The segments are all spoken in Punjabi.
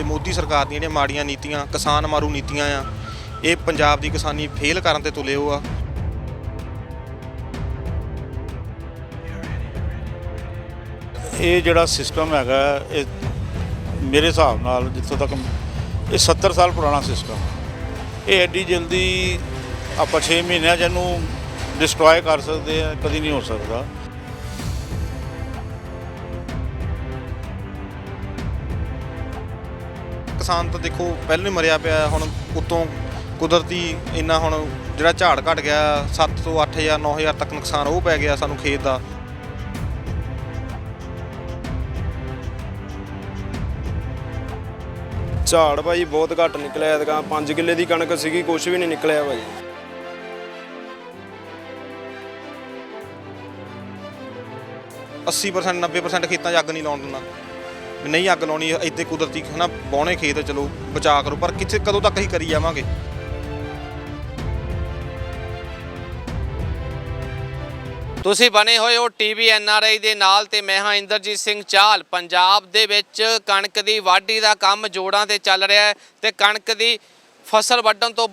ਇਹ ਮੋਦੀ ਸਰਕਾਰ ਦੀਆਂ ਜਿਹੜੀਆਂ ਮਾੜੀਆਂ ਨੀਤੀਆਂ, ਕਿਸਾਨ ਮਾਰੂ ਨੀਤੀਆਂ ਆ, ਇਹ ਪੰਜਾਬ ਦੀ ਕਿਸਾਨੀ ਫੇਲ ਕਰਨ ਤੇ ਤੁਲੇ ਹੋ ਆ। ਇਹ ਜਿਹੜਾ ਸਿਸਟਮ ਹੈਗਾ ਇਹ ਮੇਰੇ ਹਿਸਾਬ ਨਾਲ ਜਿੱਥੋਂ ਤੱਕ ਇਹ 70 ਸਾਲ ਪੁਰਾਣਾ ਸਿਸਟਮ, ਇਹ ਐਡੀ ਜਲਦੀ ਆਪਾਂ 6 ਮਹੀਨਿਆਂ 'ਚ ਇਹਨੂੰ ਡਿਸਟਰੋਏ ਕਰ ਸਕਦੇ ਆ, ਕਦੀ ਨਹੀਂ ਹੋ ਸਕਦਾ। ਕਿਸਾਨ ਤਾਂ ਦੇਖੋ ਪਹਿਲਾਂ ਹੀ ਮਰਿਆ ਪਿਆ, ਹੁਣ ਉੱਤੋਂ ਕੁਦਰਤੀ ਇੰਨਾ ਹੁਣ ਜਿਹੜਾ ਝਾੜ ਘਟ ਗਿਆ 7 ਤੋਂ 8000 9000 ਤੱਕ ਨੁਕਸਾਨ ਉਹ ਪੈ ਗਿਆ ਸਾਨੂੰ ਖੇਤ ਦਾ। ਝਾੜ ਭਾਈ ਬਹੁਤ ਘੱਟ ਨਿਕਲਿਆ ਐਤਕਾਂ 5 ਕਿੱਲੇ ਦੀ ਕਣਕ ਸੀਗੀ, ਕੁਛ ਵੀ ਨਹੀਂ ਨਿਕਲਿਆ ਭਾਈ। ਅੱਸੀ 90% ਖੇਤਾਂ 'ਚ ਅੱਗ ਨਹੀਂ ਲਾਉਣ ਦਿੰਦਾ, ਨਹੀਂ ਅੱਗ ਲਾਉਣੀ ਇੱਥੇ ਕੁਦਰਤੀ ਹੈ ਨਾ, ਬਾਉਣੇ ਖੇਤ ਚਲੋ ਬਚਾ ਕਰੋ, ਪਰ ਕਿੱਥੇ ਕਦੋਂ ਤੱਕ ਅਸੀਂ ਕਰੀ ਜਾਵਾਂਗੇ। ਤੁਸੀਂ ਬਣੇ ਹੋਏ ਹੋ ਟੀਵੀ NRI ਦੇ ਨਾਲ ਤੇ ਮੈਂ ਹਾਂ ਇੰਦਰਜੀਤ ਸਿੰਘ ਚਾਹਲ। ਪੰਜਾਬ ਦੇ ਵਿੱਚ ਕਣਕ ਦੀ ਵਾਢੀ ਦਾ ਕੰਮ ਜੋੜਾਂ ਤੇ ਚੱਲ ਰਿਹਾ ਹੈ ਤੇ ਕਣਕ ਦੀ ਫਸਲ ਵੱਢਣ ਤੋਂ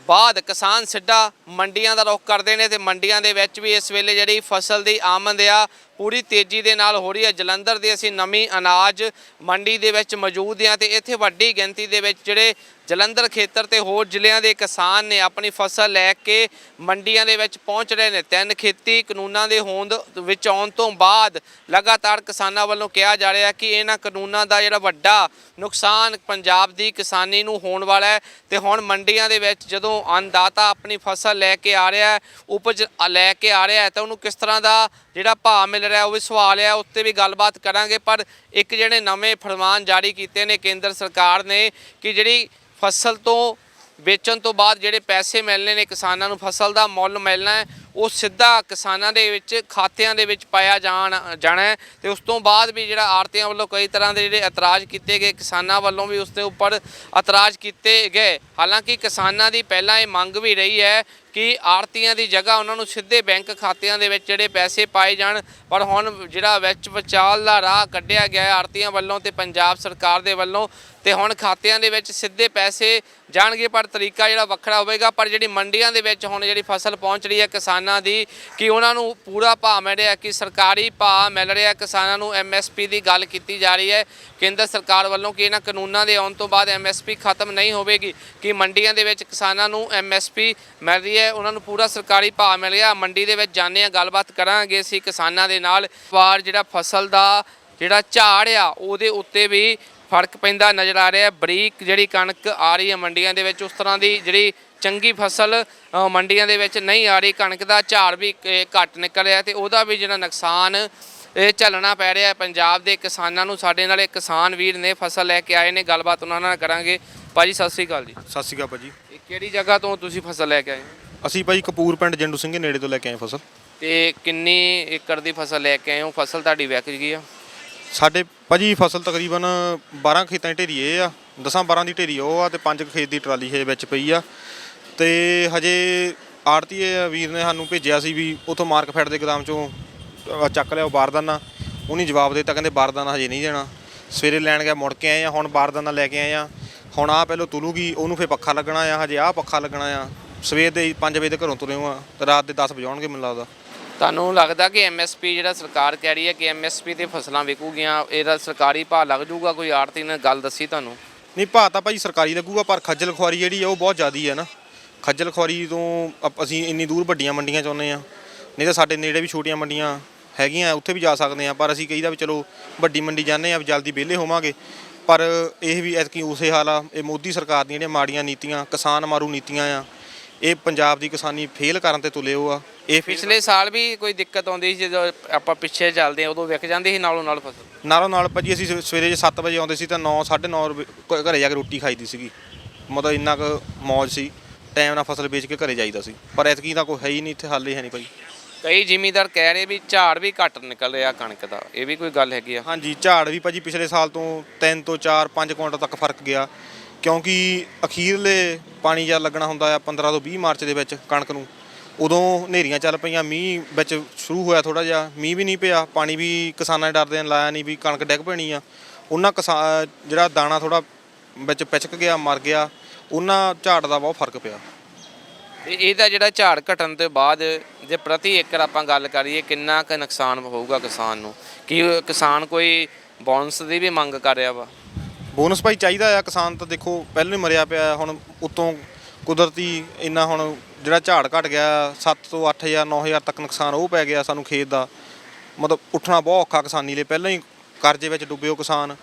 ਬਾਅਦ ਕਿਸਾਨ ਸਿੱਧਾ ਮੰਡੀਆਂ ਦਾ ਰੁਖ ਕਰਦੇ ਨੇ ਤੇ ਮੰਡੀਆਂ ਦੇ ਵਿੱਚ ਵੀ ਇਸ ਵੇਲੇ ਜਿਹੜੀ ਫਸਲ ਦੀ ਆਮਦ ਆ ਪੂਰੀ ਤੇਜ਼ੀ ਦੇ ਨਾਲ ਹੋ ਰਹੀ ਹੈ। ਜਲੰਧਰ ਦੇ ਅਸੀਂ ਨਵੀਂ ਅਨਾਜ ਮੰਡੀ ਦੇ ਵਿੱਚ ਮੌਜੂਦ ਹਾਂ ਤੇ ਇੱਥੇ ਵੱਡੀ ਗਿਣਤੀ ਦੇ ਵਿੱਚ ਜਿਹੜੇ ਜਲੰਧਰ ਖੇਤਰ ਤੇ ਹੋਰ ਜ਼ਿਲ੍ਹਿਆਂ ਦੇ ਕਿਸਾਨ ਨੇ ਆਪਣੀ ਫਸਲ ਲੈ ਕੇ ਮੰਡੀਆਂ ਦੇ ਵਿੱਚ ਪਹੁੰਚ ਰਹੇ ਨੇ। 3 ਖੇਤੀ ਕਾਨੂੰਨਾਂ ਦੇ ਹੋਂਦ ਵਿੱਚ ਆਉਣ ਤੋਂ ਬਾਅਦ ਲਗਾਤਾਰ ਕਿਸਾਨਾਂ ਵੱਲੋਂ ਕਿਹਾ ਜਾ ਰਿਹਾ ਕਿ ਇਹਨਾਂ ਕਾਨੂੰਨਾਂ ਦਾ ਜਿਹੜਾ ਵੱਡਾ ਨੁਕਸਾਨ ਪੰਜਾਬ ਦੀ ਕਿਸਾਨੀ ਨੂੰ ਹੋਣ ਵਾਲਾ ਹੈ ਤੇ ਹੁਣ ਮੰਡੀਆਂ ਦੇ ਵਿੱਚ ਜਦੋਂ ਅੰਨਦਾਤਾ ਆਪਣੀ ਫਸਲ ਲੈ ਕੇ ਆ ਰਿਹਾ ਹੈ, ਉਪਜ ਲੈ ਕੇ ਆ ਰਿਹਾ ਹੈ ਤਾਂ ਉਹਨੂੰ ਕਿਸ ਤਰ੍ਹਾਂ ਦਾ ਜਿਹੜਾ ਭਾਅ ਮਿਲ ਰਿਹਾ ਉਹ ਵੀ ਸਵਾਲ ਹੈ, ਉੱਤੇ ਵੀ ਗੱਲਬਾਤ ਕਰਾਂਗੇ। ਪਰ ਇੱਕ ਜਿਹੜੇ ਨਵੇਂ ਫਰਮਾਨ ਜਾਰੀ ਕੀਤੇ ਨੇ ਕੇਂਦਰ ਸਰਕਾਰ ਨੇ ਕਿ ਜਿਹੜੀ ਫਸਲ ਤੋਂ ਵੇਚਣ ਤੋਂ ਬਾਅਦ ਜਿਹੜੇ ਪੈਸੇ ਮਿਲਣੇ ਨੇ ਕਿਸਾਨਾਂ ਨੂੰ, ਫਸਲ ਦਾ ਮੁੱਲ ਮਿਲਣਾ ਹੈ, ਉਹ ਸਿੱਧਾ ਕਿਸਾਨਾਂ ਦੇ ਵਿੱਚ ਖਾਤਿਆਂ ਦੇ ਵਿੱਚ ਪਾਇਆ ਜਾਣਾ ਹੈ ਤੇ ਉਸ ਤੋਂ ਬਾਅਦ ਵੀ ਜਿਹੜਾ ਆੜ੍ਹਤੀਆਂ ਵੱਲੋਂ ਕਈ ਤਰ੍ਹਾਂ ਦੇ ਜਿਹੜੇ ਇਤਰਾਜ਼ ਕੀਤੇ ਗਏ, ਕਿਸਾਨਾਂ ਵੱਲੋਂ ਵੀ ਉਸ ਦੇ ਉੱਪਰ ਇਤਰਾਜ਼ ਕੀਤੇ ਗਏ। ਹਾਲਾਂਕਿ ਕਿਸਾਨਾਂ ਦੀ ਪਹਿਲਾਂ ਇਹ ਮੰਗ ਵੀ ਰਹੀ ਹੈ ਕਿ ਆੜ੍ਹਤੀਆਂ ਦੀ ਜਗ੍ਹਾ ਉਹਨਾਂ ਨੂੰ ਸਿੱਧੇ ਬੈਂਕ ਖਾਤਿਆਂ ਦੇ ਵਿੱਚ ਜਿਹੜੇ ਪੈਸੇ ਪਾਏ ਜਾਣ, ਪਰ ਹੁਣ ਜਿਹੜਾ ਵਿੱਚ ਵਿਚਾਲ ਦਾ ਰਾਹ ਕੱਢਿਆ ਗਿਆ ਆੜ੍ਹਤੀਆਂ ਵੱਲੋਂ ਤੇ ਪੰਜਾਬ ਸਰਕਾਰ ਦੇ ਵੱਲੋਂ ਤੇ ਹੁਣ ਖਾਤਿਆਂ ਦੇ ਵਿੱਚ ਸਿੱਧੇ ਪੈਸੇ ਜਾਣਗੇ, ਪਰ ਤਰੀਕਾ ਜਿਹੜਾ ਵੱਖਰਾ ਹੋਵੇਗਾ। ਪਰ ਜਿਹੜੀ ਮੰਡੀਆਂ ਦੇ ਵਿੱਚ ਹੁਣ ਜਿਹੜੀ ਫਸਲ ਪਹੁੰਚ ਰਹੀ ਹੈ ਕਿਸਾਨਾਂ ਦੀ ਕਿ ਉਹਨਾਂ ਨੂੰ ਪੂਰਾ ਭਾਅ ਮਿਲ ਰਿਹਾ, ਕਿ ਸਰਕਾਰੀ ਭਾਅ ਮਿਲ ਰਿਹਾ ਕਿਸਾਨਾਂ ਨੂੰ, MSP ਦੀ ਗੱਲ ਕੀਤੀ ਜਾ ਰਹੀ ਹੈ ਕੇਂਦਰ ਸਰਕਾਰ ਵੱਲੋਂ ਕਿ ਇਹਨਾਂ ਕਾਨੂੰਨਾਂ ਦੇ ਆਉਣ ਤੋਂ ਬਾਅਦ MSP ਖਤਮ ਨਹੀਂ ਹੋਵੇਗੀ, ਕਿ ਮੰਡੀਆਂ ਦੇ ਵਿੱਚ ਕਿਸਾਨਾਂ ਨੂੰ MSP ਮਿਲ ਰਹੀ ਹੈ, ਉਹਨਾਂ ਨੂੰ ਪੂਰਾ ਸਰਕਾਰੀ ਭਾਅ ਮਿਲ ਰਿਹਾ। ਮੰਡੀ ਦੇ ਵਿੱਚ ਜਾਂਦੇ ਹਾਂ, ਗੱਲਬਾਤ ਕਰਾਂਗੇ ਅਸੀਂ ਕਿਸਾਨਾਂ ਦੇ ਨਾਲ। ਵਾਰ ਜਿਹੜਾ ਫਸਲ ਦਾ ਜਿਹੜਾ ਝਾੜ ਆ ਉਹਦੇ ਉੱਤੇ ਵੀ ਫਰਕ ਪੈਂਦਾ ਨਜ਼ਰ ਆ ਰਿਹਾ। ਬਰੀਕ ਜਿਹੜੀ ਕਣਕ ਆ ਰਹੀ ਹੈ ਮੰਡੀਆਂ ਦੇ ਵਿੱਚ, ਉਸ ਤਰ੍ਹਾਂ ਦੀ ਜਿਹੜੀ ਚੰਗੀ ਫਸਲ ਮੰਡੀਆਂ ਦੇ ਵਿੱਚ ਨਹੀਂ ਆ ਰਹੀ। ਕਣਕ ਦਾ ਝਾੜ ਵੀ ਘੱਟ ਨਿਕਲ ਰਿਹਾ ਤੇ ਉਹਦਾ ਵੀ ਜਿਹੜਾ ਨੁਕਸਾਨ ਇਹ ਝੱਲਣਾ ਪੈ ਰਿਹਾ ਪੰਜਾਬ ਦੇ ਕਿਸਾਨਾਂ ਨੂੰ। ਸਾਡੇ ਨਾਲ ਇੱਕ ਕਿਸਾਨ ਵੀਰ ਨੇ ਫਸਲ ਲੈ ਕੇ ਆਏ ਨੇ, ਗੱਲਬਾਤ ਉਹਨਾਂ ਨਾਲ ਕਰਾਂਗੇ। ਭਾਜੀ ਸਤਿ ਸ਼੍ਰੀ ਅਕਾਲ ਜੀ। ਸਤਿ ਸ਼੍ਰੀ ਅਕਾਲ ਭਾਜੀ। ਇਹ ਕਿਹੜੀ ਜਗ੍ਹਾ ਤੋਂ ਤੁਸੀਂ ਫਸਲ ਲੈ ਕੇ ਆਏ? ਅਸੀਂ ਭਾਜੀ ਕਪੂਰ ਪਿੰਡ ਜੰਡੂ ਸਿੰਘ ਨੇੜੇ ਤੋਂ ਲੈ ਕੇ ਆਏ ਫਸਲ। ਤੇ ਕਿੰਨੀ ਏਕੜ ਦੀ ਫਸਲ ਲੈ ਕੇ ਆਏ ਹੋ? ਫਸਲ ਤੁਹਾਡੀ ਵਿਕ ਗਈ ਆ? ਸਾਡੇ ਭਾਜੀ ਫਸਲ ਤਕਰੀਬਨ 12 ਖੇਤਾਂ ਦੀ ਢੇਰੀ ਇਹ ਆ, 10-12 ਦੀ ਢੇਰੀ ਉਹ ਆ ਤੇ 5 ਖੇਤ ਦੀ ਟਰਾਲੀ ਹਜੇ ਵਿੱਚ ਪਈ ਆ। ਤੇ ਹਜੇ ਆੜ੍ਹਤੀਏ ਵੀਰ ਨੇ ਸਾਨੂੰ ਭੇਜਿਆ ਸੀ ਵੀ ਉੱਥੋਂ ਮਾਰਕਫੈੱਡ ਦੇ ਗੋਦਾਮ 'ਚੋਂ ਚੱਕ ਲਿਆ ਉਹ ਬਾਰਦਾਨਾ, ਉਹਨੇ ਜਵਾਬ ਦਿੱਤਾ ਕਹਿੰਦੇ ਬਾਰਦਾਨਾ ਹਜੇ ਨਹੀਂ ਦੇਣਾ। ਸਵੇਰੇ ਲੈਣ ਗਿਆ, ਮੁੜ ਕੇ ਆਏ ਆ, ਹੁਣ ਬਾਰਦਾਨਾ ਲੈ ਕੇ ਆਏ ਆ। ਹੁਣ ਆਹ ਪਹਿਲਾਂ ਤੁਲੂਗੀ, ਉਹਨੂੰ ਫਿਰ ਪੱਖਾ ਲੱਗਣਾ ਆ, ਹਜੇ ਆਹ ਪੱਖਾ ਲੱਗਣਾ ਆ। ਸਵੇਰ ਦੇ 5 ਵਜੇ ਦੇ ਘਰੋਂ ਤੁਰੇ ਆ ਤੇ ਰਾਤ ਦੇ 10 ਵਜਾਉਣਗੇ ਮੈਨੂੰ ਲੱਗਦਾ। ਤੁਹਾਨੂੰ ਲੱਗਦਾ ਕਿ MSP ਜਿਹੜਾ ਸਰਕਾਰ ਕਹਿ ਰਹੀ ਹੈ ਕਿ MSP ਤੇ ਫਸਲਾਂ ਵਿਕੂਗੀਆਂ, ਇਹਦਾ ਸਰਕਾਰੀ ਭਾਅ ਲੱਗ ਜਾਊਗਾ? ਕੋਈ ਆੜ੍ਹਤੀ ਨੇ ਗੱਲ ਦੱਸੀ ਤੁਹਾਨੂੰ? ਨਹੀਂ, ਭਾਅ ਤਾਂ ਭਾਜੀ ਸਰਕਾਰੀ ਲੱਗੂਗਾ, ਪਰ ਖੱਜਲ ਖੁਆਰੀ ਜਿਹੜੀ ਆ ਉਹ ਬਹੁਤ ਜ਼ਿਆਦੀ ਹੈ ਨਾ। ਖੱਜਲ ਖੁਆਰੀ ਤੋਂ ਅਸੀਂ ਇੰਨੀ ਦੂਰ ਵੱਡੀਆਂ ਮੰਡੀਆਂ 'ਚ ਆਉਂਦੇ ਹਾਂ, ਨਹੀਂ ਤਾਂ ਸਾਡੇ ਨੇੜੇ ਵੀ ਛੋਟੀਆਂ ਮੰਡੀਆਂ ਹੈਗੀਆਂ, ਉੱਥੇ ਵੀ ਜਾ ਸਕਦੇ ਹਾਂ। ਪਰ ਅਸੀਂ ਕਹੀਦਾ ਵੀ ਚਲੋ ਵੱਡੀ ਮੰਡੀ ਜਾਂਦੇ ਹਾਂ ਵੀ ਜਲਦੀ ਵਿਹਲੇ ਹੋਵਾਂਗੇ, ਪਰ ਇਹ ਵੀ ਐਤਕੀ ਉਸੇ ਹਾਲ ਆ। ਇਹ ਮੋਦੀ ਸਰਕਾਰ ਦੀਆਂ ਜਿਹੜੀਆਂ ਮਾੜੀਆਂ ਨੀਤੀਆਂ, ਕਿਸਾਨ ਮਾਰੂ ਨੀਤੀਆਂ ਆ, ਇਹ ਪੰਜਾਬ ਦੀ ਕਿਸਾਨੀ ਫੇਲ ਕਰਨ ਤੇ ਤੁਲੇ ਹੋ ਆ। ਇਹ ਪਿਛਲੇ ਸਾਲ ਵੀ ਕੋਈ ਦਿੱਕਤ ਆਉਂਦੀ ਸੀ ਜਦੋਂ ਆਪਾਂ ਪਿੱਛੇ ਚੱਲਦੇ ਹਾਂ, ਉਦੋਂ ਵਿਕ ਜਾਂਦੀ ਸੀ ਨਾਲੋਂ ਨਾਲ ਫਸਲ? ਨਾਲੋਂ ਨਾਲ ਭਾਜੀ ਅਸੀਂ ਸਵੇਰੇ ਜੇ 7 ਵਜੇ ਆਉਂਦੇ ਸੀ ਤਾਂ 9-9:30 ਘਰੇ ਜਾ ਕੇ ਰੋਟੀ ਖਾਈਦੀ ਸੀਗੀ। ਮਤਲਬ ਇੰਨਾ ਕੁ ਮੌਜ ਸੀ, ਟਾਈਮ ਨਾਲ ਫਸਲ ਵੇਚ ਕੇ ਘਰੇ ਜਾਈਦਾ ਸੀ। ਪਰ ਐਤਕੀ ਤਾਂ ਕੋਈ ਹੈ ਹੀ ਨਹੀਂ, ਇੱਥੇ ਹੱਲ ਹੀ ਹੈ ਨਹੀਂ ਭਾਜੀ। ਕਈ ਜ਼ਿਮੀਂਦਾਰ ਕਹਿ ਰਹੇ ਵੀ ਝਾੜ ਵੀ ਘੱਟ ਨਿਕਲ ਰਿਹਾ ਕਣਕ ਦਾ, ਇਹ ਵੀ ਕੋਈ ਗੱਲ ਹੈਗੀ ਆ? ਹਾਂਜੀ, ਝਾੜ ਵੀ ਭਾਜੀ ਪਿਛਲੇ ਸਾਲ ਤੋਂ 3 ਤੋਂ 4-5 ਕੁਇੰਟਲ ਤੱਕ ਫਰਕ ਗਿਆ, ਕਿਉਂਕਿ ਅਖੀਰਲੇ ਪਾਣੀ ਜਦ ਲੱਗਣਾ ਹੁੰਦਾ ਆ 15 ਤੋਂ 20 ਮਾਰਚ ਦੇ ਵਿੱਚ ਕਣਕ ਨੂੰ, ਉਦੋਂ ਹਨੇਰੀਆਂ ਚੱਲ ਪਈਆਂ, ਮੀਂਹ ਵਿੱਚ ਸ਼ੁਰੂ ਹੋਇਆ ਥੋੜ੍ਹਾ ਜਿਹਾ, ਮੀਂਹ ਵੀ ਨਹੀਂ ਪਿਆ, ਪਾਣੀ ਵੀ ਕਿਸਾਨਾਂ ਦੇ ਡਰਦੇ ਲਾਇਆ ਨਹੀਂ ਵੀ ਕਣਕ ਡਿੱਗ ਪੈਣੀ ਆ। ਉਹਨਾਂ ਜਿਹੜਾ ਦਾਣਾ ਥੋੜ੍ਹਾ ਵਿੱਚ ਪਿਚਕ ਗਿਆ, ਮਰ ਗਿਆ, ਉਹਨਾਂ ਝਾੜ ਦਾ ਬਹੁਤ ਫਰਕ ਪਿਆ। ਤੇ ਇਹਦਾ ਜਿਹੜਾ ਝਾੜ ਘਟਣ ਤੋਂ ਬਾਅਦ ਜੇ ਪ੍ਰਤੀ ਏਕੜ ਆਪਾਂ ਗੱਲ ਕਰੀਏ ਕਿੰਨਾ ਕੁ ਨੁਕਸਾਨ ਹੋਊਗਾ ਕਿਸਾਨ ਨੂੰ? ਕੀ ਕਿਸਾਨ ਕੋਈ ਬੋਨਸ ਦੀ ਵੀ ਮੰਗ ਕਰ ਰਿਹਾ ਵਾ? ਬੋਨਸ ਭਾਈ ਚਾਹੀਦਾ ਆ। ਕਿਸਾਨ ਤਾਂ ਦੇਖੋ ਪਹਿਲਾਂ ਹੀ ਮਰਿਆ ਪਿਆ, ਹੁਣ ਉੱਤੋਂ ਕੁਦਰਤੀ ਇੰਨਾ ਹੁਣ ਜਿਹੜਾ ਝਾੜ ਘਟ ਗਿਆ 7 ਤੋਂ 8000 9000 ਤੱਕ ਨੁਕਸਾਨ ਉਹ ਪੈ ਗਿਆ ਸਾਨੂੰ ਖੇਤ ਦਾ। ਮਤਲਬ ਉੱਠਣਾ ਬਹੁਤ ਔਖਾ ਕਿਸਾਨੀ ਲਈ, ਪਹਿਲਾਂ ਹੀ ਕਰਜ਼ੇ ਵਿੱਚ ਡੁੱਬੇ ਉਹ ਕਿਸਾਨ।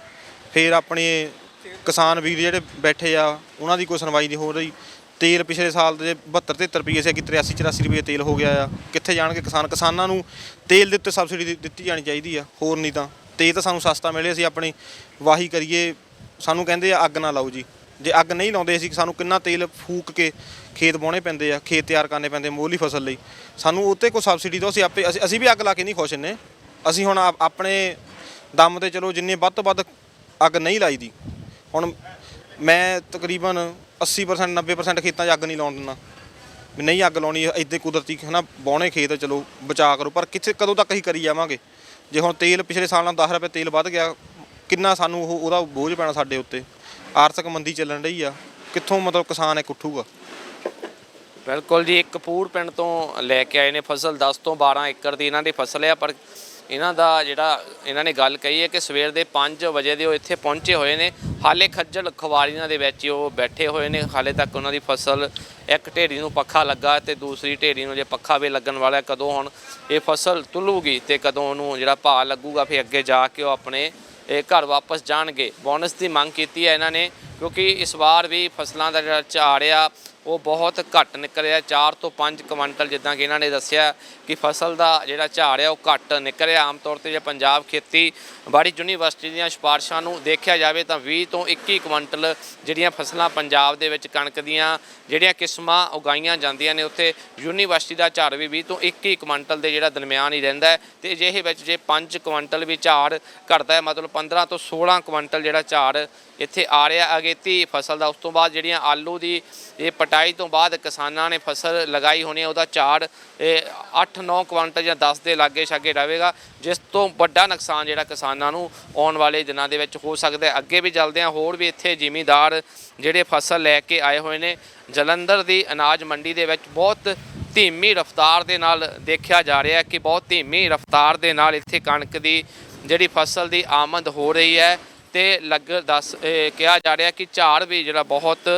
ਫਿਰ ਆਪਣੇ ਕਿਸਾਨ ਵੀਰ ਜਿਹੜੇ ਬੈਠੇ ਆ ਉਹਨਾਂ ਦੀ ਕੋਈ ਸੁਣਵਾਈ ਨਹੀਂ ਹੋ ਰਹੀ। ਤੇਲ ਪਿਛਲੇ ਸਾਲ ਦੇ 72 73 ਰੁਪਏ ਸੀ, ਕਿ 83 84 ਰੁਪਏ ਤੇਲ ਹੋ ਗਿਆ ਆ। ਕਿੱਥੇ ਜਾਣਗੇ ਕਿਸਾਨ? ਕਿਸਾਨਾਂ ਨੂੰ ਤੇਲ ਦੇ ਉੱਤੇ ਸਬਸਿਡੀ ਦਿੱਤੀ ਜਾਣੀ ਚਾਹੀਦੀ ਆ, ਹੋਰ ਨਹੀਂ ਤਾਂ ਤੇਲ ਤਾਂ ਸਾਨੂੰ ਸਸਤਾ ਮਿਲੇ, ਅਸੀਂ ਆਪਣੀ ਵਾਹੀ ਕਰੀਏ। ਸਾਨੂੰ ਕਹਿੰਦੇ ਆ ਅੱਗ ਨਾ ਲਾਓ ਜੀ, ਜੇ ਅੱਗ ਨਹੀਂ ਲਾਉਂਦੇ ਅਸੀਂ ਸਾਨੂੰ ਕਿੰਨਾ ਤੇਲ ਫੂਕ ਕੇ ਖੇਤ ਵਾਹੁਣੇ ਪੈਂਦੇ ਆ, ਖੇਤ ਤਿਆਰ ਕਰਨੇ ਪੈਂਦੇ ਮੋਹਲੀ ਫਸਲ ਲਈ। ਸਾਨੂੰ ਉੱਤੇ ਕੋਈ ਸਬਸਿਡੀ ਦਿਓ, ਅਸੀਂ ਵੀ ਅੱਗ ਲਾ ਕੇ ਨਹੀਂ ਖੁਸ਼ ਇੰਨੇ। ਅਸੀਂ ਹੁਣ ਆਪਣੇ ਦਮ 'ਤੇ ਚਲੋ ਜਿੰਨੇ ਵੱਧ ਤੋਂ ਵੱਧ ਅੱਗ ਨਹੀਂ ਲਾਈ ਦੀ। ਹੁਣ ਮੈਂ ਤਕਰੀਬਨ 80% 90% ਖੇਤਾਂ 'ਚ ਅੱਗ ਨਹੀਂ ਲਾਉਣ ਦਿੰਦਾ ਵੀ ਨਹੀਂ ਅੱਗ ਲਾਉਣੀ, ਇੱਦਾਂ ਕੁਦਰਤੀ ਹੈ ਨਾ ਵਾਹੁਣੇ ਖੇਤ ਚਲੋ ਬਚਾ ਕਰੋ। ਪਰ ਕਿੱਥੇ ਕਦੋਂ ਤੱਕ ਅਸੀਂ ਕਰੀ ਜਾਵਾਂਗੇ? ਜੇ ਹੁਣ ਤੇਲ ਪਿਛਲੇ ਸਾਲ ਨਾਲ 10 ਰੁਪਏ ਤੇਲ ਵੱਧ ਗਿਆ, ਕਿੰਨਾ ਸਾਨੂੰ ਉਹਦਾ ਬੋਝ ਪੈਣਾ ਸਾਡੇ ਉੱਤੇ। ਆਰਥਿਕ ਮੰਦੀ ਚੱਲਣ ਰਹੀ ਆ, ਕਿੱਥੋਂ ਮਤਲਬ ਕਿਸਾਨ ਇੱਕ ਉੱਠੂਗਾ? ਬਿਲਕੁਲ ਜੀ। ਇੱਕ ਕਪੂਰ ਪਿੰਡ ਤੋਂ ਲੈ ਕੇ ਆਏ ਨੇ ਫਸਲ 10 ਤੋਂ 12 ਏਕੜ ਦੀ ਇਹਨਾਂ ਦੀ ਫਸਲ ਹੈ। ਪਰ ਇਹਨਾਂ ਦਾ ਜਿਹੜਾ ਇਹਨਾਂ ਨੇ ਗੱਲ ਕਹੀ ਹੈ ਕਿ ਸਵੇਰ ਦੇ 5 ਵਜੇ ਦੇ ਉਹ ਇੱਥੇ ਪਹੁੰਚੇ ਹੋਏ ਨੇ, ਹਾਲੇ ਖੱਜਲ ਖਵਾਰੀਆਂ ਦੇ ਵਿੱਚ ਉਹ ਬੈਠੇ ਹੋਏ ਨੇ। ਹਾਲੇ ਤੱਕ ਉਹਨਾਂ ਦੀ ਫਸਲ ਇੱਕ ਢੇਰੀ ਨੂੰ ਪੱਖਾ ਲੱਗਾ ਤੇ ਦੂਸਰੀ ਢੇਰੀ ਨੂੰ ਜੇ ਪੱਖਾ ਵੀ ਲੱਗਣ ਵਾਲਾ। ਕਦੋਂ ਹੁਣ ਇਹ ਫਸਲ ਤੁੱਲੂਗੀ ਤੇ ਕਦੋਂ ਉਹਨੂੰ ਜਿਹੜਾ ਭਾਅ ਲੱਗੂਗਾ, ਫਿਰ ਅੱਗੇ ਜਾ ਕੇ ਉਹ ਆਪਣੇ ਘਰ ਵਾਪਸ ਜਾਣਗੇ। ਬੋਨਸ ਦੀ ਮੰਗ ਕੀਤੀ ਹੈ ਇਹਨਾਂ ਨੇ, ਕਿਉਂਕਿ ਇਸ ਵਾਰ ਵੀ ਫਸਲਾਂ ਦਾ ਜਿਹੜਾ ਝਾੜ ਆ ਉਹ ਬਹੁਤ ਘੱਟ ਨਿਕਲਿਆ, 4 ਤੋਂ 5 ਕੁਇੰਟਲ। ਜਿੱਦਾਂ ਕਿ ਇਹਨਾਂ ਨੇ ਦੱਸਿਆ ਕਿ ਫਸਲ ਦਾ ਜਿਹੜਾ ਝਾੜ ਆ ਉਹ ਘੱਟ ਨਿਕਲਿਆ। ਆਮ ਤੌਰ 'ਤੇ ਜੇ ਪੰਜਾਬ ਖੇਤੀਬਾੜੀ ਯੂਨੀਵਰਸਿਟੀ ਦੀਆਂ ਸਿਫਾਰਿਸ਼ਾਂ ਨੂੰ ਦੇਖਿਆ ਜਾਵੇ ਤਾਂ 20 ਤੋਂ 21 ਕੁਇੰਟਲ ਜਿਹੜੀਆਂ ਫਸਲਾਂ ਪੰਜਾਬ ਦੇ ਵਿੱਚ ਕਣਕ ਦੀਆਂ ਜਿਹੜੀਆਂ ਕਿਸਮਾਂ ਉਗਾਈਆਂ ਜਾਂਦੀਆਂ ਨੇ, ਉੱਥੇ ਯੂਨੀਵਰਸਿਟੀ ਦਾ ਝਾੜ ਵੀ 20 ਤੋਂ 21 ਕੁਇੰਟਲ ਦੇ ਜਿਹੜਾ ਦਰਮਿਆਨ ਹੀ ਰਹਿੰਦਾ ਹੈ। ਤੇ ਅਜਿਹੇ ਵਿੱਚ ਜੇ 5 ਕੁਇੰਟਲ ਵੀ ਝਾੜ ਘਟਦਾ ਹੈ, ਮਤਲਬ 15 ਤੋਂ 16 ਕੁਇੰਟਲ ਜਿਹੜਾ ਝਾੜ ਇੱਥੇ ਆ ਰਿਹਾ ਅਗੇਤੀ ਫਸਲ ਦਾ। ਉਸ ਤੋਂ ਬਾਅਦ ਜਿਹੜੀਆਂ ਆਲੂ ਦੀ ਇਹ ਪਟਾਈ ਤੋਂ ਬਾਅਦ ਕਿਸਾਨਾਂ ਨੇ ਫਸਲ ਲਗਾਈ ਹੋਣੀ ਹੈ, ਉਹਦਾ ਝਾੜ 8-9 ਕੁਇੰਟਲ ਜਾਂ 10 ਦੇ ਲਾਗੇ ਛਾਗੇ ਰਹੇਗਾ, ਜਿਸ ਤੋਂ ਵੱਡਾ ਨੁਕਸਾਨ ਜਿਹੜਾ ਕਿਸਾਨਾਂ ਨੂੰ ਆਉਣ ਵਾਲੇ ਦਿਨਾਂ ਦੇ ਵਿੱਚ ਹੋ ਸਕਦਾ ਹੈ। ਅੱਗੇ ਵੀ ਚੱਲਦੇ ਹਾਂ, ਹੋਰ ਵੀ ਇੱਥੇ ਜ਼ਿਮੀਂਦਾਰ ਜਿਹੜੇ ਫਸਲ ਲੈ ਕੇ ਆਏ ਹੋਏ ਨੇ। ਜਲੰਧਰ ਦੀ ਅਨਾਜ ਮੰਡੀ ਦੇ ਵਿੱਚ ਬਹੁਤ ਧੀਮੀ ਰਫ਼ਤਾਰ ਦੇ ਨਾਲ ਦੇਖਿਆ ਜਾ ਰਿਹਾ ਕਿ ਬਹੁਤ ਧੀਮੀ ਰਫ਼ਤਾਰ ਦੇ ਨਾਲ ਇੱਥੇ ਕਣਕ ਦੀ ਜਿਹੜੀ ਫਸਲ ਦੀ ਆਮਦ ਹੋ ਰਹੀ ਹੈ ਤੇ ਕਿਹਾ ਜਾ ਰਿਹਾ ਕਿ ਝਾੜ ਵੀ ਜਿਹੜਾ ਬਹੁਤ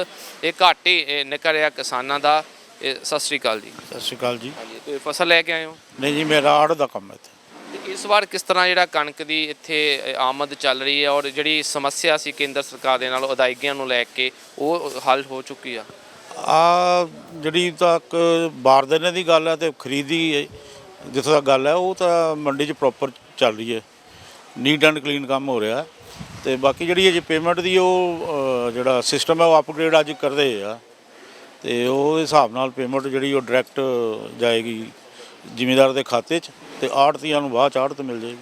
ਘੱਟ ਹੀ ਨਿਕਲ ਰਿਹਾ ਕਿਸਾਨਾਂ ਦਾ। ਸਤਿ ਸ਼੍ਰੀ ਅਕਾਲ ਜੀ। ਸਤਿ ਸ਼੍ਰੀ ਅਕਾਲ ਜੀ। ਤੁਸੀਂ ਫਸਲ ਲੈ ਕੇ ਆਏ ਹੋ? ਨਹੀਂ ਜੀ, ਮੇਰਾ ਆੜ ਦਾ ਕੰਮ ਹੈ ਇੱਥੇ। ਤੇ ਇਸ ਵਾਰ ਕਿਸ ਤਰ੍ਹਾਂ ਜਿਹੜਾ ਕਣਕ ਦੀ ਇੱਥੇ ਆਮਦ ਚੱਲ ਰਹੀ ਹੈ, ਔਰ ਜਿਹੜੀ ਸਮੱਸਿਆ ਸੀ ਕੇਂਦਰ ਸਰਕਾਰ ਦੇ ਨਾਲ ਅਦਾਇਗੀਆਂ ਨੂੰ ਲੈ ਕੇ, ਉਹ ਹੱਲ ਹੋ ਚੁੱਕੀ ਆ? ਜਿਹੜੀ ਤੱਕ ਬਾਰਦਾਨੇ ਦੀ ਗੱਲ ਹੈ ਤੇ ਖਰੀਦੀ ਜਿੱਥੋਂ ਤੱਕ ਗੱਲ ਹੈ ਉਹ ਤਾਂ ਮੰਡੀ 'ਚ ਪ੍ਰੋਪਰ ਚੱਲ ਰਹੀ ਹੈ, ਨੀਟ ਐਂਡ ਕਲੀਨ ਕੰਮ ਹੋ ਰਿਹਾ। ਤੇ ਬਾਕੀ ਜਿਹੜੀ ਅਜੇ ਪੇਮੈਂਟ ਦੀ ਉਹ ਜਿਹੜਾ ਸਿਸਟਮ ਹੈ ਉਹ ਅਪਗ੍ਰੇਡ ਅੱਜ ਕਰਦੇ ਆ, ਤੇ ਉਹਦੇ ਹਿਸਾਬ ਨਾਲ ਪੇਮੈਂਟ ਜਿਹੜੀ ਉਹ ਡਾਇਰੈਕਟ ਜਾਏਗੀ ਜ਼ਿਮੀਂਦਾਰ ਦੇ ਖਾਤੇ 'ਚ, ਤੇ ਆੜ੍ਹਤੀਆਂ ਨੂੰ ਬਾਅਦ 'ਚ ਆੜ੍ਹਤ ਮਿਲ ਜਾਏਗੀ।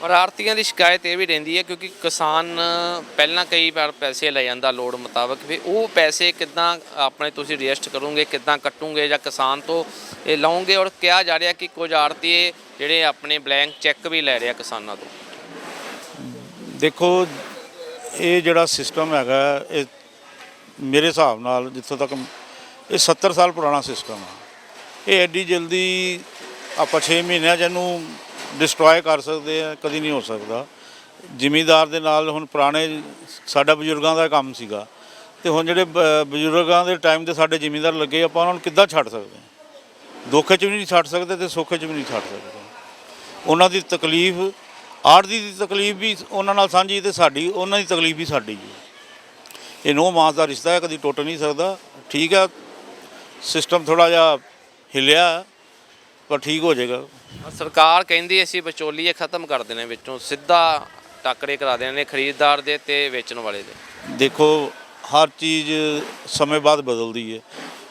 ਔਰ ਆੜ੍ਹਤੀਆਂ ਦੀ ਸ਼ਿਕਾਇਤ ਇਹ ਵੀ ਰਹਿੰਦੀ ਹੈ ਕਿਉਂਕਿ ਕਿਸਾਨ ਪਹਿਲਾਂ ਕਈ ਵਾਰ ਪੈਸੇ ਲੈ ਜਾਂਦਾ ਲੋੜ ਮੁਤਾਬਕ, ਵੀ ਉਹ ਪੈਸੇ ਕਿੱਦਾਂ ਆਪਣੇ ਤੁਸੀਂ ਰਜਿਸਟ ਕਰੋਗੇ, ਕਿੱਦਾਂ ਕੱਟੋਗੇ ਜਾਂ ਕਿਸਾਨ ਤੋਂ ਇਹ ਲਓਗੇ? ਔਰ ਕਿਹਾ ਜਾ ਰਿਹਾ ਕਿ ਕੁਝ ਆੜ੍ਹਤੀਏ ਜਿਹੜੇ ਆਪਣੇ ਬਲੈਂਕ ਚੈੱਕ ਵੀ ਲੈ ਰਿਹਾ ਕਿਸਾਨਾਂ ਤੋਂ। ਦੇਖੋ, ਇਹ ਜਿਹੜਾ ਸਿਸਟਮ ਹੈਗਾ ਇਹ ਮੇਰੇ ਹਿਸਾਬ ਨਾਲ ਜਿੱਥੋਂ ਤੱਕ ਇਹ 70 ਸਾਲ ਪੁਰਾਣਾ ਸਿਸਟਮ ਆ। ਇਹ ਐਡੀ ਜਲਦੀ ਆਪਾਂ 6 ਮਹੀਨਿਆਂ 'ਚ ਇਹਨੂੰ ਡਿਸਟਰੋਏ ਕਰ ਸਕਦੇ ਆ, ਕਦੀ ਨਹੀਂ ਹੋ ਸਕਦਾ। ਜ਼ਿਮੀਂਦਾਰ ਦੇ ਨਾਲ ਹੁਣ ਪੁਰਾਣੇ ਸਾਡਾ ਬਜ਼ੁਰਗਾਂ ਦਾ ਕੰਮ ਸੀਗਾ, ਤੇ ਹੁਣ ਜਿਹੜੇ ਬਜ਼ੁਰਗਾਂ ਦੇ ਟਾਈਮ ਦੇ ਸਾਡੇ ਜ਼ਿਮੀਂਦਾਰ ਲੱਗੇ, ਆਪਾਂ ਉਹਨਾਂ ਨੂੰ ਕਿੱਦਾਂ ਛੱਡ ਸਕਦੇ ਹਾਂ? ਦੁੱਖ 'ਚ ਵੀ ਨਹੀਂ ਛੱਡ ਸਕਦੇ ਤੇ ਸੁੱਖ 'ਚ ਵੀ ਨਹੀਂ ਛੱਡ ਸਕਦੇ। ਉਹਨਾਂ ਦੀ ਤਕਲੀਫ, ਆੜ੍ਹਤੀ ਦੀ ਤਕਲੀਫ ਵੀ ਉਹਨਾਂ ਨਾਲ ਸਾਂਝੀ ਤੇ ਸਾਡੀ ਉਹਨਾਂ ਦੀ ਤਕਲੀਫ ਵੀ ਸਾਡੀ ਜੀ। ਇਹ ਨੋਹ ਮਾਸ ਦਾ ਰਿਸ਼ਤਾ ਹੈ, ਕਦੀ ਟੁੱਟ ਨਹੀਂ ਸਕਦਾ। ਠੀਕ ਹੈ, ਸਿਸਟਮ ਥੋੜ੍ਹਾ ਜਿਹਾ ਹਿੱਲਿਆ ਪਰ ਠੀਕ ਹੋ ਜਾਏਗਾ। ਸਰਕਾਰ ਕਹਿੰਦੀ ਅਸੀਂ ਵਿਚੋਲੀਏ ਖਤਮ ਕਰ ਦੇਣੇ, ਵਿੱਚੋਂ ਸਿੱਧਾ ਟਾਕਰੇ ਕਰਾ ਦੇਣੇ ਨੇ ਖਰੀਦਦਾਰ ਦੇ ਤੇ ਵੇਚਣ ਵਾਲੇ ਦੇ। ਦੇਖੋ, ਹਰ ਚੀਜ਼ ਸਮੇਂ ਬਾਅਦ ਬਦਲਦੀ ਹੈ।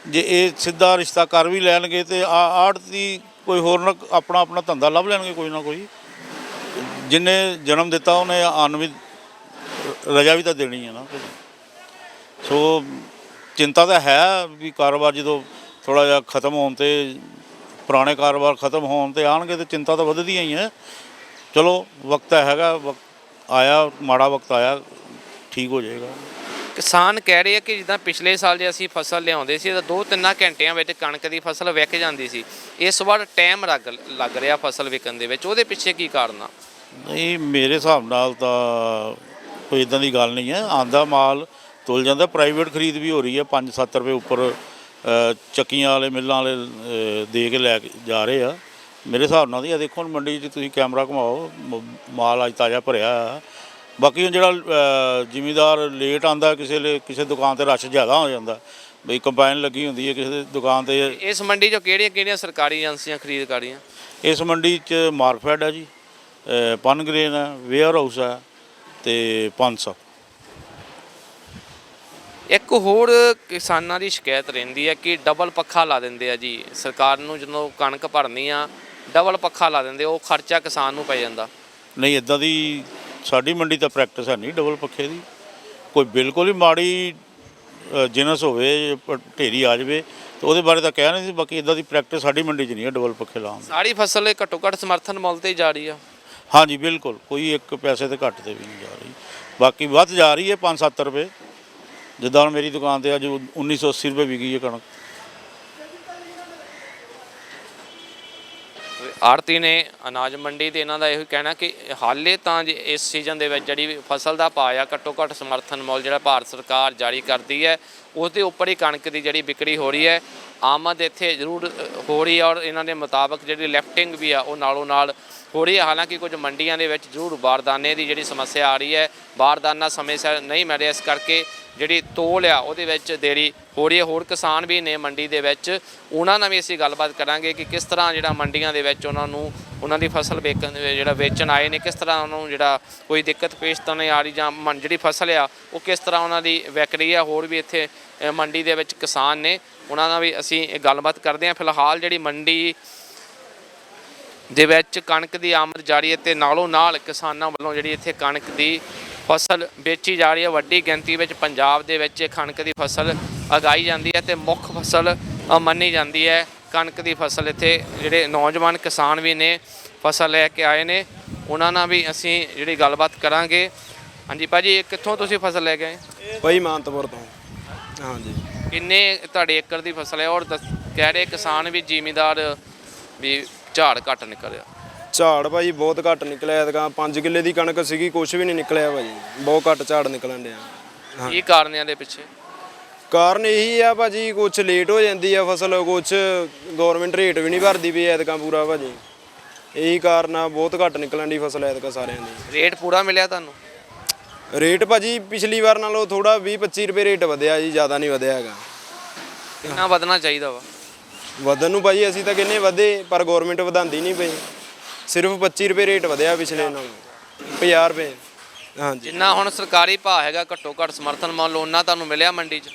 ਜੇ ਇਹ ਸਿੱਧਾ ਰਿਸ਼ਤਾ ਕਰ ਵੀ ਲੈਣਗੇ ਤੇ ਆੜ੍ਹਤੀ ਕੋਈ ਹੋਰ ਨਾ ਆਪਣਾ ਧੰਦਾ ਲੱਭ ਲੈਣਗੇ ਕੋਈ ਨਾ ਕੋਈ। ਜਿਹਨੇ ਜਨਮ ਦਿੱਤਾ ਉਹਨੇ ਆਉਣ ਵੀ ਰਜਾ ਵੀ ਤਾਂ ਦੇਣੀ ਹੈ ਨਾ। ਸੋ ਚਿੰਤਾ ਤਾਂ ਹੈ ਵੀ ਕਾਰੋਬਾਰ ਜਦੋਂ ਥੋੜ੍ਹਾ ਜਿਹਾ ਖਤਮ ਹੋਣ ਤੇ, ਪੁਰਾਣੇ ਕਾਰੋਬਾਰ ਖਤਮ ਹੋਣ ਤੇ ਆਉਣਗੇ ਤੇ ਚਿੰਤਾ ਤਾਂ ਵੱਧਦੀਆਂ ਹੀ ਹੈ। ਚਲੋ ਵਕਤ ਹੈਗਾ, ਵਕਤ ਆਇਆ, ਮਾੜਾ ਵਕਤ ਆਇਆ, ਠੀਕ ਹੋ ਜਾਏਗਾ। ਕਿਸਾਨ ਕਹਿ ਰਹੇ ਆ ਕਿ ਜਿੱਦਾਂ ਪਿਛਲੇ ਸਾਲ ਜੇ ਅਸੀਂ ਫਸਲ ਲਿਆਉਂਦੇ ਸੀ ਤਾਂ 2-3 ਘੰਟਿਆਂ ਵਿੱਚ ਕਣਕ ਦੀ ਫਸਲ ਵਿਕ ਜਾਂਦੀ ਸੀ। ਇਸ ਵਾਰ ਟਾਈਮ ਲੱਗ ਰਿਹਾ ਫਸਲ ਵਿਕਣ ਦੇ ਵਿੱਚ, ਉਹਦੇ ਪਿੱਛੇ ਕੀ ਕਾਰਨ ਆ? ਨਹੀਂ, ਮੇਰੇ ਹਿਸਾਬ ਨਾਲ ਤਾਂ ਕੋਈ ਇਦਾਂ ਦੀ ਗੱਲ ਨਹੀਂ ਹੈ। ਆਂਦਾ ਮਾਲ ਤੁਲ ਜਾਂਦਾ, ਪ੍ਰਾਈਵੇਟ ਖਰੀਦ ਵੀ ਹੋ ਰਹੀ ਹੈ। 5-7 ਰੁਪਏ ਉੱਪਰ ਚੱਕੀਆਂ ਵਾਲੇ ਮਿੱਲਾਂ ਵਾਲੇ ਦੇ ਕੇ ਲੈ ਕੇ ਜਾ ਰਹੇ ਆ। ਮੇਰੇ ਹਿਸਾਬ ਨਾਲ ਤਾਂ ਇਹ ਦੇਖੋ, ਹੁਣ ਮੰਡੀ 'ਚ ਤੁਸੀਂ ਕੈਮਰਾ ਘੁਮਾਓ, ਮਾਲ ਅੱਜ ਤਾਜ਼ਾ ਭਰਿਆ ਆ। ਬਾਕੀ ਹੁਣ ਜਿਹੜਾ ਜ਼ਿਮੀਂਦਾਰ ਲੇਟ ਆਂਦਾ, ਕਿਸੇ ਦੁਕਾਨ ਤੇ ਰਸ਼ ਜ਼ਿਆਦਾ ਹੋ ਜਾਂਦਾ, ਬਈ ਕੰਬਾਈਨ ਲੱਗੀ ਹੁੰਦੀ ਹੈ ਕਿਸੇ ਦੁਕਾਨ ਤੇ। ਇਸ ਮੰਡੀ 'ਚੋਂ ਕਿਹੜੀਆਂ ਸਰਕਾਰੀ ਏਜੰਸੀਆਂ ਖਰੀਦ ਕਰ ਰਹੀਆਂ? ਇਸ ਮੰਡੀ 'ਚ ਮਾਰਕਫੈਡ ਹੈ ਜੀ, ਪਨਗ੍ਰੇਨ ਹੈ, ਵੇਅਰ ਹਾਊਸ ਹੈ ਤੇ 500। ਇੱਕ ਹੋਰ ਕਿਸਾਨਾਂ ਦੀ ਸ਼ਿਕਾਇਤ ਰਹਿੰਦੀ ਹੈ ਕਿ ਡਬਲ ਪੱਖਾ ਲਾ ਦਿੰਦੇ ਆ ਜੀ ਸਰਕਾਰ ਨੂੰ, ਜਦੋਂ ਕਣਕ ਭਰਨੀ ਆ ਡਬਲ ਪੱਖਾ ਲਾ ਦਿੰਦੇ, ਉਹ ਖਰਚਾ ਕਿਸਾਨ ਨੂੰ ਪੈ ਜਾਂਦਾ। ਨਹੀਂ, ਇੱਦਾਂ ਦੀ ਸਾਡੀ ਮੰਡੀ ਤਾਂ ਪ੍ਰੈਕਟਿਸ ਹੈ ਨਹੀਂ ਡਬਲ ਪੱਖੇ ਦੀ। ਕੋਈ ਬਿਲਕੁਲ ਹੀ ਮਾੜੀ ਜਿਨਸ ਹੋਵੇ, ਢੇਰੀ ਆ ਜਾਵੇ ਤਾਂ ਉਹਦੇ ਬਾਰੇ ਤਾਂ ਕਹਿ ਨਹੀਂ ਸੀ। ਬਾਕੀ ਇੱਦਾਂ ਦੀ ਪ੍ਰੈਕਟਿਸ ਸਾਡੀ ਮੰਡੀ 'ਚ ਨਹੀਂ ਹੈ ਡਬਲ ਪੱਖੇ ਲਾਉਣ ਦੀ। ਸਾਰੀ ਫਸਲ ਘੱਟੋ ਘੱਟ ਸਮਰਥਨ ਮੁੱਲ ਤੇ ਜਾ ਰਹੀ ਆ? ਹਾਂਜੀ ਬਿਲਕੁਲ, ਕੋਈ 1 ਪੈਸੇ ਤੇ ਘੱਟ ਤੇ ਵੀ ਨਹੀਂ ਜਾ ਰਹੀ। ਬਾਕੀ ਵੱਧ ਜਾ ਰਹੀ ਹੈ 5-7 ਰੁਪਏ। ਜਿੱਦਾਂ ਹੁਣ ਮੇਰੀ ਦੁਕਾਨ ਤੇ ਅੱਜ 1980 ਰੁਪਏ ਵਿਕੀ ਹੈ ਕਣਕ। ਆੜਤੀ ਨੇ ਅਨਾਜ ਮੰਡੀ ਤੇ ਇਹਨਾਂ ਦਾ ਇਹੋ ਕਹਿਣਾ ਕਿ ਹਾਲੇ ਤਾਂ ਜੇ ਇਸ ਸੀਜ਼ਨ ਦੇ ਵਿੱਚ ਜਿਹੜੀ ਫਸਲ ਦਾ ਭਾਅ ਆ ਘੱਟੋ ਘੱਟ ਸਮਰਥਨ ਮੁੱਲ ਜਿਹੜਾ ਭਾਰਤ ਸਰਕਾਰ ਜਾਰੀ ਕਰਦੀ ਹੈ ਉਸ ਦੇ ਉੱਪਰ ਹੀ ਕਣਕ ਦੀ ਜਿਹੜੀ ਵਿਕਰੀ ਹੋ ਰਹੀ ਹੈ। ਆਮਦ ਇੱਥੇ ਜ਼ਰੂਰ ਹੋ ਰਹੀ ਹੈ ਔਰ ਇਹਨਾਂ ਦੇ ਮੁਤਾਬਕ ਜਿਹੜੀ ਲਿਫਟਿੰਗ ਵੀ ਆ ਉਹ ਨਾਲੋਂ ਨਾਲ ਹੋ ਰਹੀ ਹੈ। ਹਾਲਾਂਕਿ ਕੁਝ ਮੰਡੀਆਂ ਦੇ ਵਿੱਚ ਜ਼ਰੂਰ ਬਾਰਦਾਨੇ ਦੀ ਜਿਹੜੀ ਸਮੱਸਿਆ ਆ ਰਹੀ ਹੈ, ਬਾਰਦਾਨਾ ਸਮੇਂ ਸਿਰ ਨਹੀਂ ਮਿਲ ਰਿਹਾ, ਇਸ ਕਰਕੇ ਜਿਹੜੀ ਤੋਲ ਆ ਉਹਦੇ ਵਿੱਚ ਦੇਰੀ ਹੋ ਰਹੀ ਹੈ। ਹੋਰ ਕਿਸਾਨ ਵੀ ਨੇ ਮੰਡੀ ਦੇ ਵਿੱਚ, ਉਹਨਾਂ ਨਾਲ ਵੀ ਅਸੀਂ ਗੱਲਬਾਤ ਕਰਾਂਗੇ ਕਿ ਕਿਸ ਤਰ੍ਹਾਂ ਜਿਹੜਾ ਮੰਡੀਆਂ ਦੇ ਵਿੱਚ ਉਹਨਾਂ ਦੀ ਫਸਲ ਵੇਚਣ ਆਏ ਨੇ, ਕਿਸ ਤਰ੍ਹਾਂ ਉਹਨਾਂ ਨੂੰ ਜਿਹੜਾ ਕੋਈ ਦਿੱਕਤ ਪੇਸ਼ ਤਾਂ ਨਹੀਂ ਆ ਰਹੀ, ਜਾਂ ਜਿਹੜੀ ਫਸਲ ਆ ਉਹ ਕਿਸ ਤਰ੍ਹਾਂ ਉਹਨਾਂ ਦੀ ਵਿਕ ਰਹੀ ਆ। ਹੋਰ ਵੀ ਇੱਥੇ ਮੰਡੀ ਦੇ ਵਿੱਚ ਕਿਸਾਨ ਨੇ, ਉਹਨਾਂ ਨਾਲ ਵੀ ਅਸੀਂ ਗੱਲਬਾਤ ਕਰਦੇ ਹਾਂ। ਫਿਲਹਾਲ ਜਿਹੜੀ ਮੰਡੀ ਦੇ ਵਿੱਚ ਕਣਕ ਦੀ ਆਮਦ ਜਾਰੀ ਹੈ ਤੇ ਨਾਲੋਂ ਨਾਲ ਕਿਸਾਨਾਂ ਵੱਲੋਂ ਜਿਹੜੀ ਇੱਥੇ ਕਣਕ ਦੀ ਫਸਲ ਵੇਚੀ ਜਾ ਰਹੀ ਹੈ। ਵੱਡੀ ਗਿਣਤੀ ਵਿੱਚ ਪੰਜਾਬ ਦੇ ਵਿੱਚ ਕਣਕ ਦੀ ਫਸਲ ਉਗਾਈ ਜਾਂਦੀ ਹੈ ਤੇ ਮੁੱਖ ਫਸਲ ਮੰਨੀ ਜਾਂਦੀ ਹੈ ਕਣਕ ਦੀ ਫਸਲ। ਇੱਥੇ ਜਿਹੜੇ ਨੌਜਵਾਨ ਕਿਸਾਨ ਵੀ ਨੇ ਫਸਲ ਲੈ ਕੇ ਆਏ ਨੇ, ਉਹਨਾਂ ਨਾਲ ਵੀ ਅਸੀਂ ਜਿਹੜੀ ਗੱਲਬਾਤ ਕਰਾਂਗੇ। ਹਾਂਜੀ ਭਾਜੀ, ਕਿੱਥੋਂ ਤੁਸੀਂ ਫਸਲ ਲੈ ਕੇ ਆਏ? ਭਾਈ ਮਾਨਤਪੁਰ ਤੋਂ। ਹਾਂਜੀ। ਕਿੰਨੇ ਤੁਹਾਡੇ ਏਕੜ ਦੀ ਫਸਲ ਹੈ? ਔਰ ਕਹਿ ਰਹੇ ਕਿਸਾਨ ਵੀ ਜ਼ਿਮੀਂਦਾਰ ਵੀ ਝਾੜ ਘੱਟ ਨਿਕਲਿਆ। ਝਾੜ ਭਾਜੀ ਬਹੁਤ ਘੱਟ ਨਿਕਲਿਆ ਐਤਕਾਂ। 5 ਕਿੱਲੇ ਦੀ ਕਣਕ ਸੀਗੀ, ਕੁਛ ਵੀ ਨਹੀਂ ਨਿਕਲਿਆ ਭਾਜੀ, ਬਹੁਤ ਘੱਟ ਝਾੜ ਨਿਕਲਣ ਡਿਆ। ਕੀ ਕਾਰਨ ਹੈ ਦੇ ਪਿੱਛੇ? ਕਾਰਨ ਇਹੀ ਆ ਭਾਜੀ, ਕੁਛ ਲੇਟ ਹੋ ਜਾਂਦੀ ਆ ਫਸਲ, ਕੁਛ ਗੌਰਮੈਂਟ ਰੇਟ ਵੀ ਨਹੀਂ ਭਰਦੀ ਪਈ ਐਤਕਾਂ ਪੂਰਾ ਭਾਜੀ। ਇਹੀ ਕਾਰਨ ਆ, ਬਹੁਤ ਘੱਟ ਨਿਕਲਣ ਦੀ ਫਸਲ ਐਤਕਾਂ ਸਾਰਿਆਂ ਦੀ। ਰੇਟ ਪੂਰਾ ਮਿਲਿਆ ਤੁਹਾਨੂੰ? ਰੇਟ ਭਾਜੀ ਪਿਛਲੀ ਵਾਰ ਨਾਲੋਂ ਥੋੜਾ 20-25 ਰੁਪਏ ਰੇਟ ਵਧਿਆ ਜੀ, ਜ਼ਿਆਦਾ ਨਹੀਂ ਵਧਿਆ ਹੈਗਾ। ਕਿੰਨਾ ਵਧਣਾ ਚਾਹੀਦਾ ਵਾ? ਵਧਣ ਨੂੰ ਭਾਜੀ ਅਸੀਂ ਤਾਂ ਕਹਿੰਦੇ ਵਧੇ, ਪਰ ਗੌਰਮੈਂਟ ਵਧਾਉਂਦੀ ਨਹੀਂ ਪਈ। ਸਿਰਫ 25 ਰੁਪਏ ਰੇਟ ਵਧਿਆ ਪਿਛਲੇ ਨਾਲੋਂ, 50 ਰੁਪਏ। ਹਾਂਜੀ। ਜਿੰਨਾ ਹੁਣ ਸਰਕਾਰੀ ਭਾਅ ਹੈਗਾ ਘੱਟੋ ਘੱਟ ਸਮਰਥਨ ਮੁੱਲ, ਉਹਨਾਂ ਤੁਹਾਨੂੰ ਮਿਲਿਆ ਮੰਡੀ 'ਚ?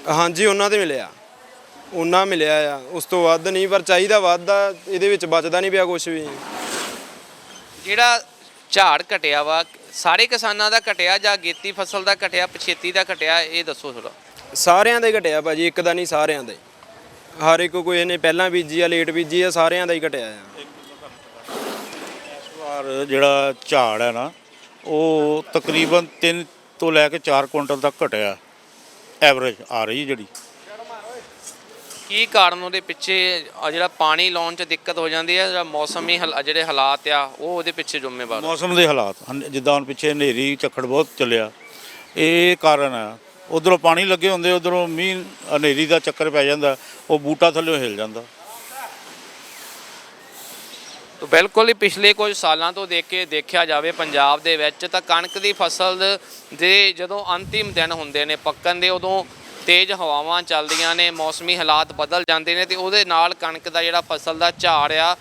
ਹਾਂਜੀ, ਉਹਨਾਂ ਤੇ ਮਿਲਿਆ, ਉਹਨਾਂ ਮਿਲਿਆ ਆ, ਉਸ ਤੋਂ ਵੱਧ ਨਹੀਂ, ਪਰ ਚਾਹੀਦਾ ਵੱਧ ਆ। ਇਹਦੇ ਵਿੱਚ ਬਚਦਾ ਨਹੀਂ ਪਿਆ ਕੁਛ ਵੀ। ਜਿਹੜਾ ਝਾੜ ਘਟਿਆ ਵਾ ਸਾਰੇ ਕਿਸਾਨਾਂ ਦਾ ਘਟਿਆ ਜਾਂ ਗੇਤੀ ਫਸਲ ਦਾ ਘਟਿਆ, ਪਛੇਤੀ ਦਾ ਘਟਿਆ, ਇਹ ਦੱਸੋ ਥੋੜਾ। ਸਾਰਿਆਂ ਦੇ ਘਟਿਆ ਭਾਜੀ, ਇੱਕ ਦਾ ਨਹੀਂ, ਸਾਰਿਆਂ ਦੇ। ਹਰ ਇੱਕ ਕੋਈ ਨੇ ਪਹਿਲਾਂ ਬੀਜੀ ਆ, ਲੇਟ ਬੀਜੀ ਆ, ਸਾਰਿਆਂ ਦਾ ਹੀ ਘਟਿਆ ਆ। ਇਸ ਵਾਰ ਜਿਹੜਾ ਝਾੜ ਹੈ ਨਾ, ਉਹ ਤਕਰੀਬਨ 3 ਤੋਂ ਲੈ ਕੇ 4 ਕੁਇੰਟਲ ਤੱਕ ਘਟਿਆ, ਐਵਰੇਜ ਆ ਰਹੀ ਜਿਹੜੀ। ਕੀ ਕਾਰਨ ਉਹਦੇ ਪਿੱਛੇ? ਜਿਹੜਾ ਪਾਣੀ ਲਾਉਣ 'ਚ ਦਿੱਕਤ ਹੋ ਜਾਂਦੀ ਹੈ ਜਾਂ ਮੌਸਮੀ ਜਿਹੜੇ ਹਾਲਾਤ ਆ ਉਹ ਉਹਦੇ ਪਿੱਛੇ ਜ਼ਿੰਮੇਵਾਰ? ਮੌਸਮ ਦੇ ਹਾਲਾਤ, ਜਿੱਦਾਂ ਹੁਣ ਪਿੱਛੇ ਹਨੇਰੀ ਝੱਖੜ ਬਹੁਤ ਚੱਲਿਆ, ਇਹ ਕਾਰਨ ਆ। ਉਧਰੋਂ ਪਾਣੀ ਲੱਗੇ ਹੁੰਦੇ, ਉਧਰੋਂ ਮੀਂਹ ਹਨੇਰੀ ਦਾ ਚੱਕਰ ਪੈ ਜਾਂਦਾ, ਉਹ ਬੂਟਾ ਥੱਲੇ ਹਿਲ ਜਾਂਦਾ। ਤਾਂ ਬਿਲਕੁਲ ਹੀ ਪਿਛਲੇ ਕੁਝ ਸਾਲਾਂ ਤੋਂ ਦੇਖਿਆ ਜਾਵੇ ਪੰਜਾਬ ਦੇ ਵਿੱਚ ਤਾਂ ਕਣਕ ਦੀ ਫਸਲ ਦੇ ਜਦੋਂ ਅੰਤਿਮ ਦਿਨ ਹੁੰਦੇ ਨੇ ਪੱਕਣ ਦੇ, ਉਦੋਂ ਤੇਜ਼ ਹਵਾਵਾਂ ਚੱਲਦੀਆਂ ਨੇ, ਮੌਸਮੀ ਹਾਲਾਤ ਬਦਲ ਜਾਂਦੇ ਨੇ ਤੇ ਉਹਦੇ ਨਾਲ ਕਣਕ ਦਾ ਜਿਹੜਾ ਫਸਲ ਦਾ ਝਾੜ ਆ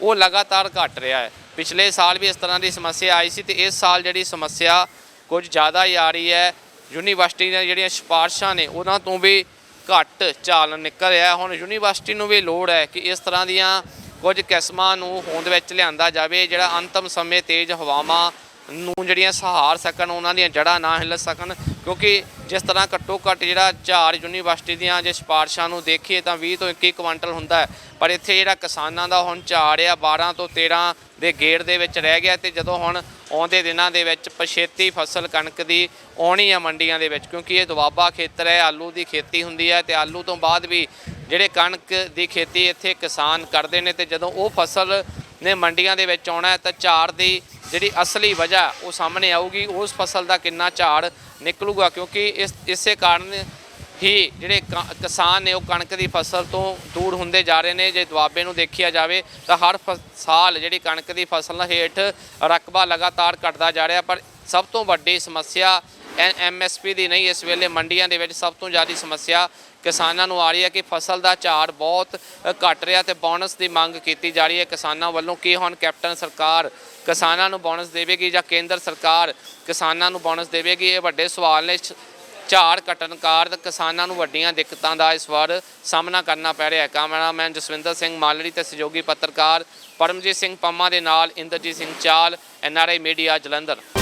ਉਹ ਲਗਾਤਾਰ ਘਟ ਰਿਹਾ ਹੈ। ਪਿਛਲੇ ਸਾਲ ਵੀ ਇਸ ਤਰ੍ਹਾਂ ਦੀ ਸਮੱਸਿਆ ਆਈ ਸੀ ਤੇ ਇਸ ਸਾਲ ਜਿਹੜੀ ਸਮੱਸਿਆ ਕੁਝ ਜ਼ਿਆਦਾ ਹੀ ਆ ਰਹੀ ਹੈ। ਯੂਨੀਵਰਸਿਟੀ ਦੀਆਂ ਜਿਹੜੀਆਂ ਸਿਫਾਰਸ਼ਾਂ ਨੇ ਉਹਨਾਂ ਤੋਂ ਵੀ ਘੱਟ ਝਾੜ ਨਿਕਲ ਰਿਹਾ। ਹੁਣ ਯੂਨੀਵਰਸਿਟੀ ਨੂੰ ਵੀ ਲੋੜ ਹੈ ਕਿ ਇਸ ਤਰ੍ਹਾਂ ਦੀਆਂ ਕੁਝ ਕਿਸਮਾਂ ਨੂੰ ਹੋਂਦ ਵਿੱਚ ਲਿਆਂਦਾ ਜਾਵੇ, ਜਿਹੜਾ ਅੰਤਮ ਸਮੇਂ ਤੇਜ਼ ਹਵਾਵਾਂ ਨੂੰ ਜਿਹੜੀਆਂ ਸਹਾਰ ਸਕਣ, ਉਹਨਾਂ ਦੀਆਂ ਜੜ੍ਹਾਂ ਨਾ ਹਿੱਲ ਸਕਣ। ਕਿਉਂਕਿ ਜਿਸ ਤਰ੍ਹਾਂ ਘੱਟੋ ਘੱਟ ਜਿਹੜਾ ਝਾੜ ਯੂਨੀਵਰਸਿਟੀ ਦੀਆਂ ਜੇ ਸਿਫਾਰਸ਼ਾਂ ਨੂੰ ਦੇਖੀਏ ਤਾਂ 20 ਤੋਂ 21 ਕੁਇੰਟਲ ਹੁੰਦਾ ਹੈ, ਪਰ ਇੱਥੇ ਜਿਹੜਾ ਕਿਸਾਨਾਂ ਦਾ ਹੁਣ ਝਾੜ ਆ 12 ਤੋਂ 13 ਦੇ ਗੇੜ ਦੇ ਵਿੱਚ ਰਹਿ ਗਿਆ। ਤੇ ਜਦੋਂ ਹੁਣ ਆਉਂਦੇ ਦਿਨਾਂ ਦੇ ਵਿੱਚ ਪਛੇਤੀ ਫਸਲ ਕਣਕ ਦੀ ਆਉਣੀ ਆ ਮੰਡੀਆਂ ਦੇ ਵਿੱਚ, ਕਿਉਂਕਿ ਇਹ ਦੁਆਬਾ ਖੇਤਰ ਹੈ, ਆਲੂ ਦੀ ਖੇਤੀ ਹੁੰਦੀ ਹੈ ਤੇ ਆਲੂ ਤੋਂ ਬਾਅਦ ਵੀ ਜਿਹੜੇ ਕਣਕ ਦੀ ਖੇਤੀ ਇੱਥੇ ਕਿਸਾਨ ਕਰਦੇ ਨੇ। ਤੇ ਜਦੋਂ ਉਹ ਫਸਲ ਨੇ ਮੰਡੀਆਂ ਦੇ ਵਿੱਚ ਆਉਣਾ ਤਾਂ ਝਾੜ ਦੀ ਜਿਹੜੀ ਅਸਲੀ ਵਜ੍ਹਾ ਉਹ ਸਾਹਮਣੇ ਆਊਗੀ, ਉਸ ਫਸਲ ਦਾ ਕਿੰਨਾ ਝਾੜ ਨਿਕਲੂਗਾ। ਕਿਉਂਕਿ ਇਸੇ ਕਾਰਨ ਹੀ ਜਿਹੜੇ ਕਿਸਾਨ ਨੇ ਉਹ ਕਣਕ ਦੀ ਫਸਲ ਤੋਂ ਦੂਰ ਹੁੰਦੇ ਜਾ ਰਹੇ ਨੇ। ਜੇ ਦੁਆਬੇ ਨੂੰ ਦੇਖਿਆ ਜਾਵੇ ਤਾਂ ਹਰ ਸਾਲ ਜਿਹੜੀ ਕਣਕ ਦੀ ਫਸਲ ਹੇਠ ਰਕਬਾ ਲਗਾਤਾਰ ਘਟਦਾ ਜਾ ਰਿਹਾ। ਪਰ ਸਭ ਤੋਂ ਵੱਡੀ ਸਮੱਸਿਆ MSP ਦੀ ਨਹੀਂ, ਇਸ ਵੇਲੇ ਮੰਡੀਆਂ ਦੇ ਵਿੱਚ ਸਭ ਤੋਂ ਜ਼ਿਆਦਾ ਸਮੱਸਿਆ ਕਿਸਾਨਾਂ ਨੂੰ ਆ ਰਹੀ ਹੈ ਕਿ ਫਸਲ ਦਾ ਝਾੜ ਬਹੁਤ ਘਟ ਰਿਹਾ ਤੇ ਬੋਨਸ ਦੀ ਮੰਗ ਕੀਤੀ ਜਾ ਰਹੀ ਹੈ ਕਿਸਾਨਾਂ ਵੱਲੋਂ। ਕਿ ਹੁਣ ਕੈਪਟਨ ਸਰਕਾਰ ਕਿਸਾਨਾਂ ਨੂੰ ਬੋਨਸ ਦੇਵੇਗੀ ਜਾਂ ਕੇਂਦਰ ਸਰਕਾਰ ਕਿਸਾਨਾਂ ਨੂੰ ਬੋਨਸ ਦੇਵੇਗੀ, ਇਹ ਵੱਡੇ ਸਵਾਲ ਨੇ। ਝਾੜ ਘਟਣ ਕਾਰਨ ਕਿਸਾਨਾਂ ਨੂੰ ਵੱਡੀਆਂ ਦਿੱਕਤਾਂ ਦਾ ਇਸ ਵਾਰ ਸਾਹਮਣਾ ਕਰਨਾ ਪੈ ਰਿਹਾ ਹੈ। ਕੈਮਰਾਮੈਨ ਜਸਵਿੰਦਰ ਸਿੰਘ ਮਾਲੜੀ ਤੇ ਸਹਿਯੋਗੀ ਪੱਤਰਕਾਰ ਪਰਮਜੀਤ ਸਿੰਘ ਪੰਮਾ ਦੇ ਨਾਲ ਇੰਦਰਜੀਤ ਸਿੰਘ ਚਾਲ, NRI ਮੀਡੀਆ, ਜਲੰਧਰ।